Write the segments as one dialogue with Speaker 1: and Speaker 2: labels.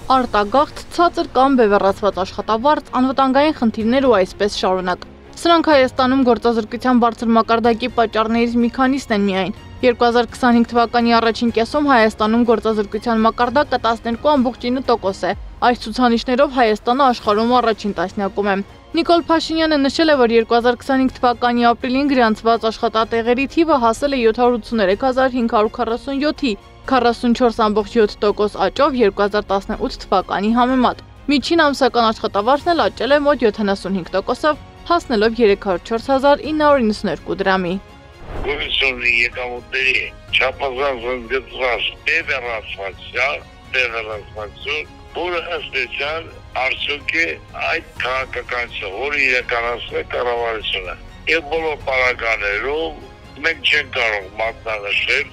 Speaker 1: Արտագաղթ, ցածր կամ բևեռացված աշխատավարձ, անվտանգային խնդիրներ ու այսպես շարունակ։ Սրանք Հայաստանում գործազրկության բարձր մակարդակի պատճառներից մի քանիսն են միայն։ 2025 թվականի առաջին կեսում Հայաստանում գործազրկության մակարդակը 12.9% է։ Այս ցուցանիշներով Հայաստանը աշխարհում առաջին տասնյակում է։ Նիկոլ Փաշինյանը նշել է, որ 2025 թվականի ապրիլին գրանցված աշխատատեղերի թիվը հասել է 783.547-ի, 44.7% աճով 2018 թվականի համեմատ։ Միջին ամսական աշխատավարձն էլ աճել է մոտ 75%-ով, հասնելով 304.992 դրամի։
Speaker 2: Գույսոնի եկամուտների չափազանց ընդգծված բևեռացվածություն, որը ըստեյության արդյունք է այդ քաղաքականության, որը իրականացնում է կառավարությունը։ Եվ բոլոր պարագաներում մենք չենք կարող մատնանշել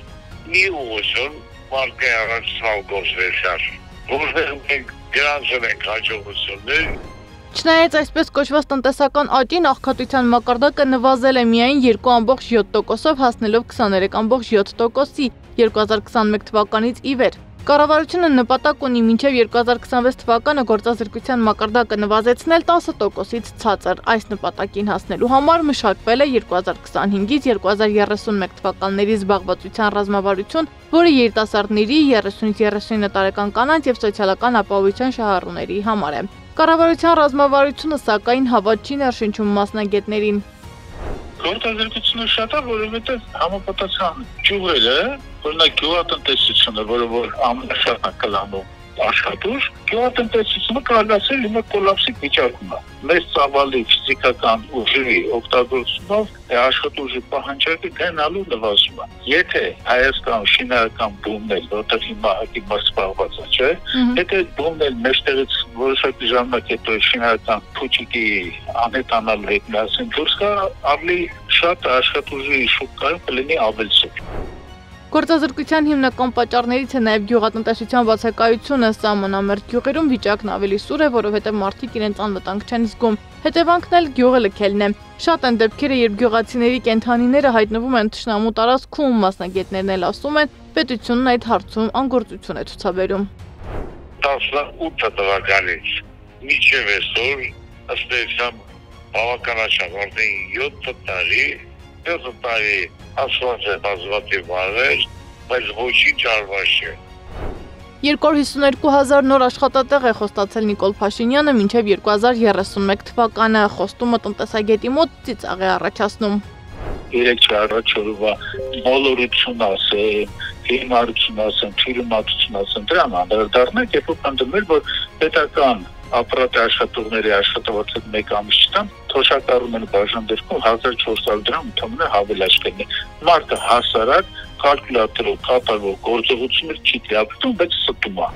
Speaker 2: մի ուղղություն մարդկային առաջացման գործվեցար, որտեղ մենք գրանցել ենք հաջողություններ։
Speaker 1: Չնայած այսպես կոչված տնտեսական աճին, աղքատության մակարդակը նվազել է միայն 2.7%-ով, հասնելով 23.7%-ի 2021 թվականից ի վեր։ Կառավարությունը նպատակ ունի մինչև 2026 թվականը գործազրկության մակարդակը նվազեցնել 10%-ից ցածր։ Այս նպատակին հասնելու համար մշակվել է 2025-ից 2031 թվականների զբաղվածության ռազմավարություն, որը երիտասարդների, 30-ից 39 տարեկան կանանց և սոցիալական ապահովության շահառուների համար է։ Կառավարության ռազմավարությունը սակայն հավատ չի ներշնչում մասնագետներին։
Speaker 3: Գործազրկությունը շատ է, որովհետև համապատասխան ճյուղերը, օրինակ գյուղատնտեսությունը, որը ամենաշատն է կլանում աշխատուժ, գյուղատնտեսությունը կարելի ասել հիմա կոլապսի վիճակում է։ Մեծ ծավալի ֆիզիկական ուժի օգտագործումով աշխատուժի պահանջարկը գնալու նվազում է։ Եթե Հայաստանում շինարարական բումն է, որտեղ հիմա սպառված է, չէ՞, եթե բումն է մեջտեղից որոշակի ժամանակ հետո շինարարական փուչիկի անհետանալու հետ միասին դուրս գա, ավելի շատ աշխատուժի շուկայում կլինի ավելցուկ։
Speaker 1: Գործազրկության հիմնական պատճառներից է նաև գյուղատնտեսության բացակայությունը, սահմանամերձ գյուղերում վիճակն ավելի սուր է, որովհետև մարդիկ իրենց անվտանգ չեն զգում։ Հետևանքն էլ գյուղը լքելն է։ Շատ են դեպքերը, երբ գյուղացիների կենդանիները հայտնվում են թշնամու տարածքում, մասնագետներն էլ ասում են, պետությունն այդ հարցում անգործություն է ցուցաբերում։
Speaker 2: 18 թվականից մինչև այսօր ըստ էության բավականաչափ արդեն 7 տարի ասված է բազմաթիվ բաներ, բայց ոչինչ արված չէ։
Speaker 1: 252,000 նոր աշխատատեղ է խոստացել Նիկոլ Փաշինյանը մինչև 2031 թվականը, խոստումը տնտեսագետի մոտ ծիծաղ է առաջացնում։
Speaker 3: 3-4 օրվա մոլորություն ասեմ, հիմարություն ասեմ, թյուրիմացություն ասեմ, դրան անդրադառնանք, երբ պնդում որ պետական ապարատի աշխատողների աշխատավարձը մեկ ամիս չտան, թոշակառում են բաժան դեպքում 1400 դրամ ընդհանուր հավելաճ կլինի։ Մարդը հասարակ կալկուլյատորով կատարվող գործողություններ չի դիապետում, բայց ստում է։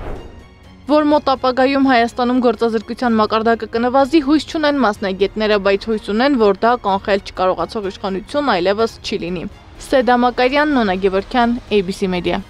Speaker 1: Որ մոտ ապագայում Հայաստանում գործազրկության մակարդակը կնվազի, հույս չունեն մասնագետները, բայց հույս ունեն, որ դա կանխել չկարողացող իշխանություն այլևս չի լինի։ Սեդա Մակարյան, Նոնա Գևորգյան, ABC Media։